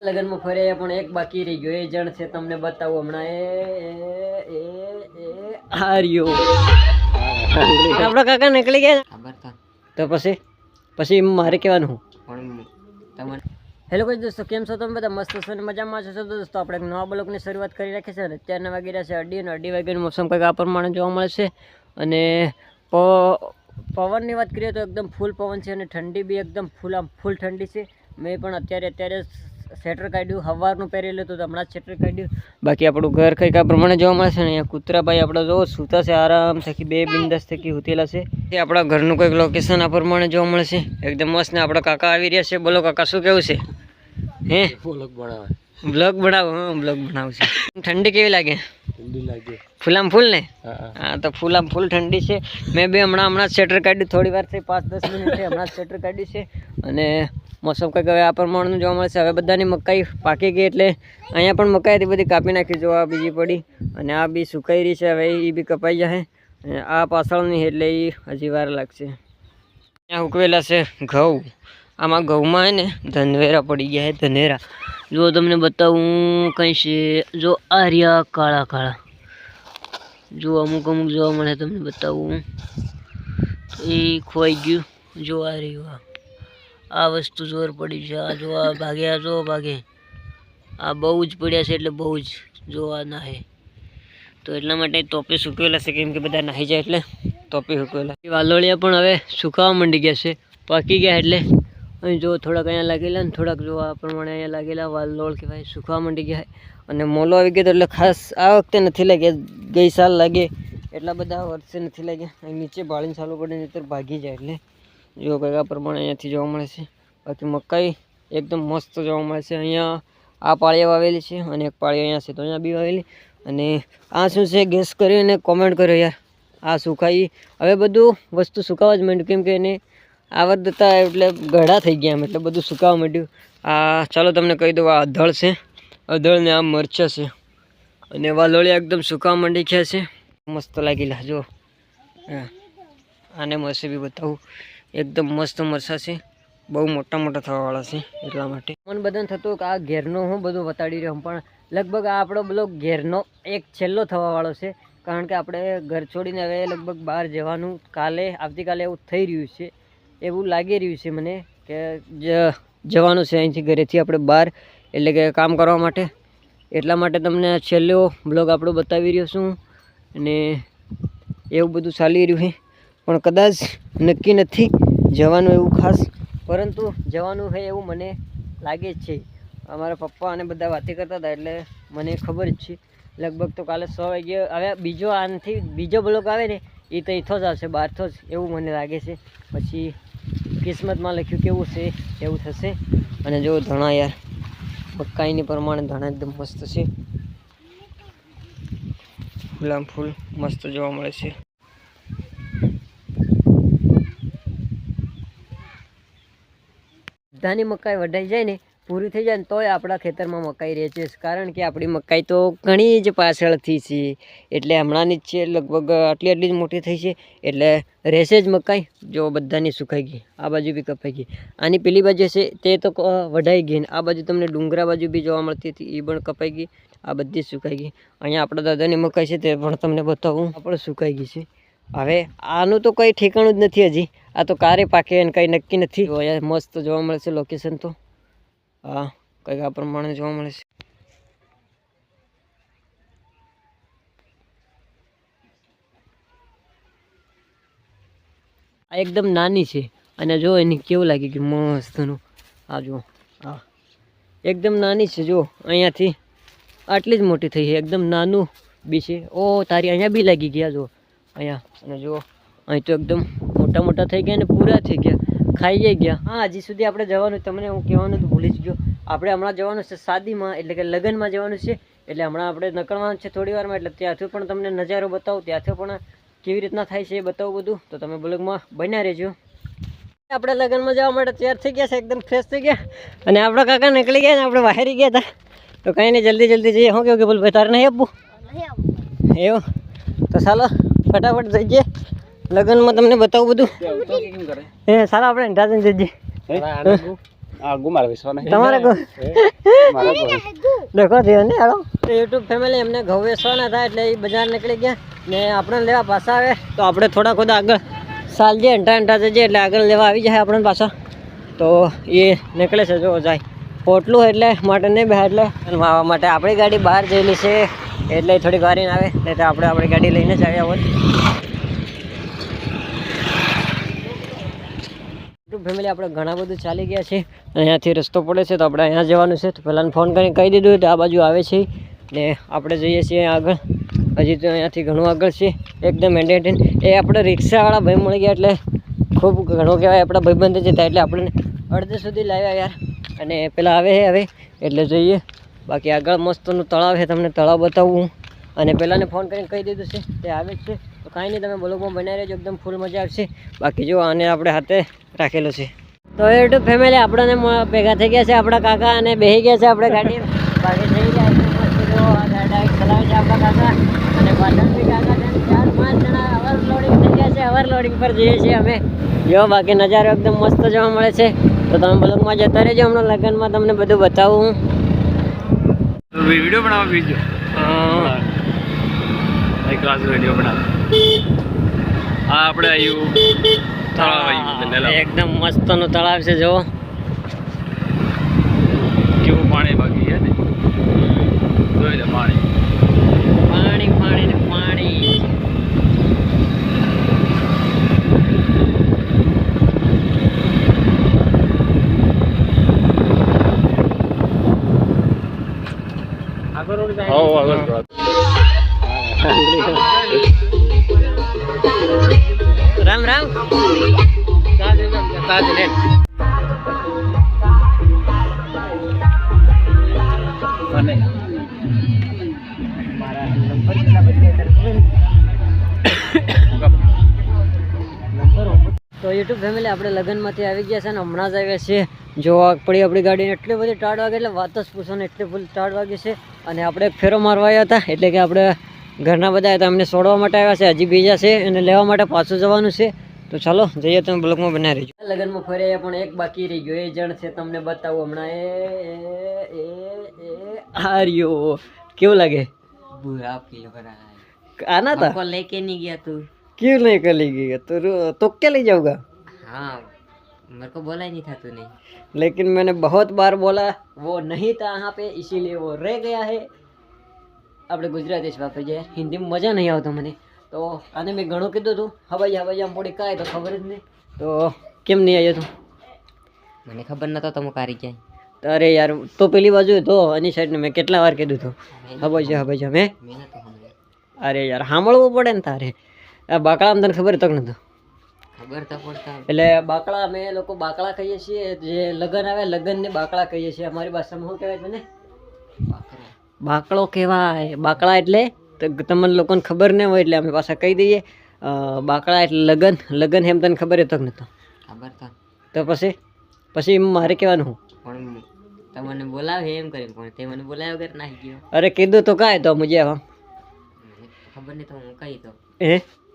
લગન માં ફરે પણ એક બાકી રહી ગયો, એ જણ છે તમને બતાવું હમણાં. એ હાર્યો આપડા કાકા નીકળી ગયા. તો પછી મારે કહેવાનું હું. હેલો કોઈ દોસ્તો, કેમ છો તમે બધા? મસ્ત છો ને મજામાં છો દોસ્તો? આપણે એક નવા બ્લોગની શરૂઆત કરી રાખી છે. અત્યારના વાગી રહ્યા છે 2:30 અને 2:30 વાગ્યાનું મોસમ કંઈક આ પ્રમાણે જોવા મળે છે. અને પવનની વાત કરીએ તો એકદમ ફૂલ પવન છે અને ઠંડી બી એકદમ ફૂલ ઠંડી છે. મેં પણ અત્યારે સ્વેટર કાઢ્યું, સવારનું પહેરેલું હતું તો હમણાં જ સ્વેટર કાઢ્યું. બાકી આપણું ઘર કંઈક આ પ્રમાણે જોવા મળે છે. ને અહીંયા કૂતરાભાઈ આપણે જો સૂતા છે, આરામ થકી 2 બિંદાસ થકી ઉતેલા છે. એ આપણા ઘરનું કંઈક લોકેશન આ પ્રમાણે જોવા મળે છે, એકદમ મસ્ત. ને આપણા કાકા આવી રહ્યા છે. બોલો કાકા, શું કેવું છે? હે બ્લોગ બનાવો? હા, બ્લોગ બનાવું છે. ઠંડી કેવી લાગે? ઠંડી લાગે ફૂલામ ફૂલ ને? હા, તો ફૂલામ ફૂલ ઠંડી છે. મેં બી હમણાં જ સ્વેટર કાઢ્યું, થોડી વાર થઈ, 5-10 મિનિટ થઈ હમણાં સ્વેટર કાઢ્યું છે. અને મોસમ કંઈક હવે આ પ્રમાણનું જોવા મળે છે. હવે બધાની મકાઈ પાકી ગઈ એટલે અહીંયા પણ મકાઈ હતી બધી કાપી નાખી, જો આ બીજી પડી અને આ બી સુકાઈ રહી છે. હવે એ બી કપાઈ જશે. અને આ પાછળની એટલે એ હજી વાર લાગશે. અહીંયા ઉકવેલા છે ઘઉં. આમાં ઘઉંમાં હે ને ધનેરા પડી ગયા છે, ધનેરા. જો તમને બતાવું કંઈ છે, જો આ રહ્યા કાળા કાળા, જો અમુક જોવા મળે. તમને બતાવું, એ ખોવાઈ ગયું. જો આ રહ્યું, આ વસ્તુ જોર પડી છે. આ જો આ ભાગે, આ જો ભાગે, આ બહુ જ પડ્યા છે, એટલે બહુ જ જોવા નાહે. તો એટલા માટે ટોપે સૂકવેલા છે, કેમ કે બધા નાહી જાય એટલે ટોપે સૂકવેલા. વાલોળિયા પણ હવે સુકાવા માંડી ગયા છે, પાકી ગયા. એટલે અહીં જો થોડાક અહીંયા લાગેલા ને થોડાક જો આ પ્રમાણે અહીંયા લાગેલા વાલોળ કહેવાય, સુકાવા માંડી ગયા. અને મોલો આવી ગયો એટલે ખાસ આ વખતે નથી લાગ્યા, ગઈ સાલ લાગે એટલા બધા વર્ષે નથી લાગ્યા. અહીં નીચે બાળીને ચાલુ પડે નહીંતર ભાગી જાય. એટલે જો કંઈક આ પ્રમાણે અહીંયાથી જોવા મળે છે. બાકી મકાઈ એકદમ મસ્ત જોવા મળે છે. અહીંયા આ પાળીઓ વાવેલી છે અને એક પાળી અહીંયા છે, તો અહીંયા બી વાવેલી. અને આ શું છે ગેસ કર્યો અને કોમેન્ટ કર્યો યાર. આ સુકાઈ, હવે બધું વસ્તુ સુકાવા જ માંડ્યું, કેમ કે એને આવત હતા એટલે ગળા થઈ ગયા એમ, એટલે બધું સુકાવા માંડ્યું. આ ચાલો તમને કહી દઉં, આ અધળ છે, અધળ ને આ મરચાં છે. અને વાલોળિયા એકદમ સુકાવા માંડી ગયા છે, મસ્ત લાગેલા. જો આને મરસે બી બતાવું, એકદમ મસ્ત મરચાં છે, બહુ મોટા મોટા થવાવાળા છે. એટલા માટે મને બધાને થતું કે આ ઘેરનો હું બધું બતાડી રહ્યો, પણ લગભગ આ આપણો બ્લોગ ઘેરનો એક છેલ્લો થવાવાળો છે. કારણ કે આપણે ઘર છોડીને હવે લગભગ બહાર જવાનું આવતીકાલે એવું થઈ રહ્યું છે, એવું લાગી રહ્યું છે મને કે જવાનું છે અહીંથી, ઘરેથી આપણે બહાર, એટલે કે કામ કરવા માટે. એટલા માટે તમને છેલ્લો બ્લોગ આપણો બતાવી રહ્યો છું. અને એવું બધું ચાલી રહ્યું છે, પણ કદાચ નક્કી નથી જવાનું એવું ખાસ, પરંતુ જવાનું છે એવું મને લાગે જ છે. અમારા પપ્પા અને બધા વાતે કરતા હતા એટલે મને ખબર જ છે. લગભગ તો કાલે 6 વાગ્યે હવે આનાથી બીજો બ્લોગ આવે ને એ તો અહીંથી જ આવશે, બહારથી જ, એવું મને લાગે છે. પછી કિસ્મતમાં લખ્યું કેવું છે એવું થશે. અને જો ધણા યાર, મકાઈની પ્રમાણે ધણા એકદમ મસ્ત છે, ફૂલામ ફૂલ મસ્ત જોવા મળે છે. બધાની મકાઈ વઢાઈ જાય ને, પૂરી થઈ જાય ને, તોય આપણા ખેતરમાં મકાઈ રહે છે. કારણ કે આપણી મકાઈ તો ઘણી જ પાછળથી છે, એટલે હમણાંની જ છે, લગભગ આટલી જ મોટી થઈ છે, એટલે રહેશે જ મકાઈ. જો બધાની સુકાઈ ગઈ, આ બાજુ બી કપાઈ ગઈ. આની પેલી બાજુ છે તે તો વઢાઈ ગઈ. આ બાજુ તમને ડુંગરા બાજુ બી જોવા મળતી હતી, એ પણ કપાઈ ગઈ. આ બધી સુકાઈ ગઈ. અહીંયા આપણા દાદાની મકાઈ છે તે પણ તમને બતાવું, આ પણ સુકાઈ ગઈ છે. હવે આનું તો કંઈ ઠેકાણું જ નથી હજી, આ તો કારે પાકે અને કંઈ નક્કી નથી. અહીંયા મસ્ત જોવા મળે છે લોકેશન તો. હા, કંઈક આ પ્રમાણે જોવા મળે છે. આ એકદમ નાની છે અને જો એની કેવું લાગી ગયું મસ્તનું. આ જો, હા એકદમ નાની છે. જો અહીંયાથી આટલી જ મોટી થઈ છે, એકદમ નાનું બી છે. ઓ તારી અહીંયા બી લાગી ગયા જો અહીંયા. અને જો અહીં તો એકદમ મોટા મોટા થઈ ગયા ને પૂરા થઈ ગયા, ખાઈ ગયા. હા, હજી સુધી આપણે જવાનું, તમને હું કહેવાનું તો ભૂલી જ ગયો. આપણે હમણાં જવાનું છે શાદીમાં, એટલે કે લગ્નમાં જવાનું છે. એટલે હમણાં આપણે નીકળવાનું છે થોડી વારમાં, એટલે ત્યાંથી પણ તમને નજારો બતાવું, ત્યાંથી પણ કેવી રીતના થાય છે એ બતાવું બધું. તો તમે બ્લોગમાં બન્યા રહેજો. આપણે લગ્નમાં જવા માટે તૈયાર થઈ ગયા છે, એકદમ ફ્રેશ થઈ ગયા. અને આપણા કાકા નીકળી ગયા ને આપણે બહાર ગયા હતા. તો કંઈ નહીં, જલ્દી જલ્દી જઈએ. શું કેવું કે બોલ ભાઈ, તારે નહીં આપવું એવું? તો ચાલો ફટાફટ જઈએ લગ્નમાં, તમને બતાવું બધું. સારા આપણે ઢાંચીને જઈએ. મારા વિશ્વાસ નહીં તમારે મારા દેખો થયો ને હાલો તો યુટ્યુબ ફેમિલી એમને ઘઉં વેચવાના થાય એટલે એ બજાર નીકળી ગયા ને આપણે લેવા પાછા આવે તો આપણે થોડા ખુદ આગળ સાલજે એંટા જઈએ એટલે આગળ લેવા આવી જાય આપણે પાછા તો એ નીકળે છે જો જાય પોટલું એટલે માટે નહીં બે એટલે માવા માટે આપણી ગાડી બહાર જયેલી છે એટલે થોડીક વાર આવે નહીં તો આપણે આપણી ગાડી લઈને જ આવ્યા હોત ફેમિલી આપણે ઘણા બધું ચાલી ગયા છે અહીંયાથી રસ્તો પડે છે તો આપણે અહીંયા જવાનું છે તો પહેલાં ફોન કરીને કહી દીધું તો આ બાજુ આવે છે ને આપણે જઈએ છીએ આગળ હજી તો અહીંયાથી ઘણું આગળ છે એકદમ એન્ટરટેન એ આપણે રિક્ષાવાળા ભાઈ મળી ગયા એટલે ખૂબ ઘણું કહેવાય આપણા ભાઈબંધ જતા એટલે આપણને અડધે સુધી લાવ્યા યાર અને પેલા આવે છે હવે એટલે જઈએ બાકી આગળ મસ્તનું તળાવ છે તમને તળાવ બતાવું અને પહેલાંને ફોન કરીને કહી દીધું છે તે આવે જ છે તો કાંઈ નહીં તમે બ્લોગમાં બનાવી રહેજો એકદમ ફૂલ મજા આવશે બાકી જો આને આપણે હાથે રાખેલો છે તો યુટ્યુબ ફેમિલી આપણને ભેગા થઈ ગયા છે આપણા કાકા અને બેસી ગયા છે આપણે ગાડી બાકી થઈ ગયા ગાડી ચલાવે છે આપણા કાકા અને પાછળ બી કાકા છે 4-5 જણા ઓવરલોડિંગ થઈ ગયા છે ઓવરલોડિંગ પર જઈએ છીએ અમે જો બાકી નજારો એકદમ મસ્ત જોવા મળે છે તો તમે બ્લોગમાં જતા રહેજો હમણાં લગ્નમાં તમને બધું બતાવું વિડીયો બનાવો બીજો એક ક્લાસ વિડીયો બનાવો આ આપણે આવ્યું તળાવ આવ્યું એકદમ મસ્તનું તળાવ છે જો કેવું પાણી બાકી છે ને જોઈ લે પાણી પાણી પાણી ને પાણી રામ રામ તો યુટ્યુબ ફેમિલી આપણે લગ્નમાંથી આવી ગયા છે ને હમણાં જ આવ્યા છીએ જોવા પડી આપણી ગાડીને એટલી બધી ટાઢ વાગે એટલે વાત જ પૂછો ને એટલી બધી ટાઢ વાગે છે અને આપણે એક ફેરો મારવા આવ્યા હતા એટલે કે આપણે ઘરના બધા હતા અમને છોડવા માટે આવ્યા છે હજી બીજા છે એને લેવા માટે પાછું જવાનું છે તો ચાલો જઈએ તમે બ્લોગમાં બનાવી રહીજો લગ્નમાં ફર્યા પણ એક બાકી રહી ગયો એ જણ છે તમને બતાવું હમણાં એ હાર્યો કેવું લાગે આના था लेके नहीं गया तू क्यों नहीं कर ली गया तो क्या ले जाऊंगा हाँ मेरे को बोला ही नहीं था तूने लेकिन मैंने बहुत बार बोला वो नहीं था यहाँ पे इसीलिए वो रह गया है આપણે ગુજરાતી જ વાપરી જાય હિન્દીમાં મજા નહીં આવતો મને તો આને મેં ઘણું કીધું હતું હવાઈ આમ પોડી કાંઈ તો ખબર જ નહીં તો કેમ નહીં આવ્યો તું મને ખબર નતો તમે કારી જાય અરે યાર તો પેલી બાજુ તો એની સાઈડને મેં કેટલા વાર કીધું હતું હવાઈ જા મેં અરે યાર સાંભળવું પડે ને તારે આ બાકડામાં તને ખબર તો નતું ખબર તો પડતા એટલે બાકડા અમે લોકો બાકડા કહીએ છીએ જે લગ્ન આવે લગ્નને બાકડા કહીએ છીએ અમારી ભાષામાં શું કહેવાય તને બાકડો કહેવાય બાકડા એટલે તમને લોકોને ખબર ન હોય એટલે અમે પાછા કહી દઈએ બાકડા એટલે લગ્ન એમ તને ખબર તો નતો ખબર તો પછી મારે કહેવાનું હું પણ તમને બોલાવે એમ કરી પણ તે મને બોલાવ્યા વગર નાખી ગયો અરે કીધું તો કાંઈ તો મુજે ખબર નહીં તો હું કહી તો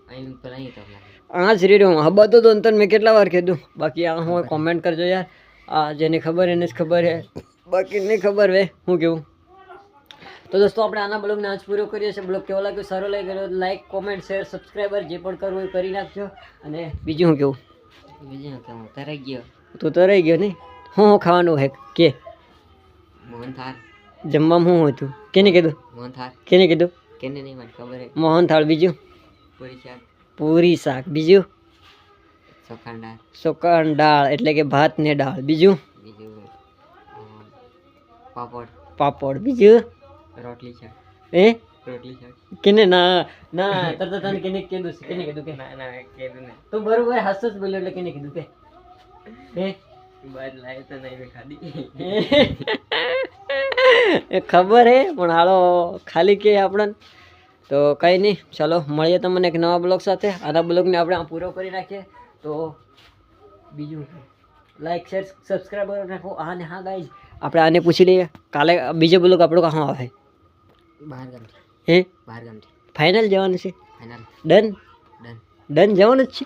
અહીં તો આ જ રીડું હબા તો તને મેં કેટલા વાર કીધું બાકી આ હું કોમેન્ટ કરજો યાર આ જેને ખબર એને જ ખબર હે બાકી નહીં ખબર હે હું કેવું તો દોસ્તો આપણે આના બ્લોગને આજ પૂરો કરીએ છીએ બ્લોગ કેવો લાગ્યો સારો લાગ્યો લાઈક કોમેન્ટ શેર સબસ્ક્રાઈબર જે પણ કરવું એ કરી નાખજો અને બીજું હું કેવું તરાઈ ગયો તું તરાઈ ગયો નહીં હું ખાવાનું હે કે મોહનથાળ જમવામાં શું હતું કેને કીધું મોહનથાળ કેને કીધું કેને નહીં મને ખબર હે મોહનથાળ બીજું પૂરી શાક બીજું ચોખાની દાળ એટલે કે ભાત ને દાળ બીજું પાપડ બીજું રોટલી શાક કેને ના તરત તને કેને કીધું કે ના કીધું ને તું બરોબર હાસ જ બોલ્યો એટલે કેને કીધું કે ખબર હે પણ હાલો ખાલી કે આપણને તો કંઈ નહીં ચાલો મળીએ તમને એક નવા બ્લોગ સાથે આના બ્લોગને આપણે આ પૂરો કરી નાખીએ તો બીજું લાઈક શેર સબસ્ક્રાઈબર રાખો હા ને હા ગાઈઝ આપણે આને પૂછી લઈએ કાલે બીજો બ્લોગ આપણો કहाँ આવે બહારગામથી બહારગામથી ફાઇનલ જવાનું છે ડન જવાનું જ છે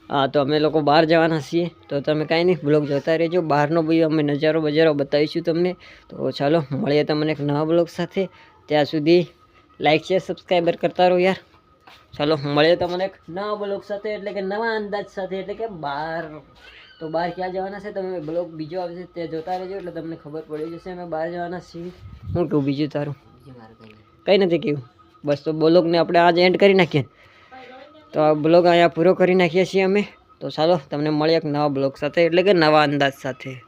હા તો અમે લોકો બહાર જવાના છીએ, તો તમે કાંઈ નહીં બ્લોગ જોતા રહેજો. બહારનો બી અમે નજારો બતાવીશું તમને. તો ચાલો મળીએ તમને એક નવા બ્લોગ સાથે. ત્યાં સુધી લાઈક શેર સબસ્ક્રાઈબર કરતા રહો યાર. ચાલો મળીએ તમને એક નવા બ્લોગ સાથે, એટલે કે નવા અંદાજ સાથે, એટલે કે બહાર. તો બહાર ક્યાં જવાના છે તમે બ્લોગ બીજો આવશે તે જોતા રહેજો, એટલે તમને ખબર પડી જશે અમે બહાર જવાના છીએ. હું કહું બીજું તારું? કંઈ નથી કહ્યું. બસ તો બ્લોગને આપણે આજે એન્ડ કરી નાખીએ. તો આ બ્લોગ અહીંયા પૂરો કરી નાખીએ છીએ અમે. તો ચાલો તમને મળીએ એક નવા બ્લોગ સાથે, એટલે કે નવા અંદાજ સાથે.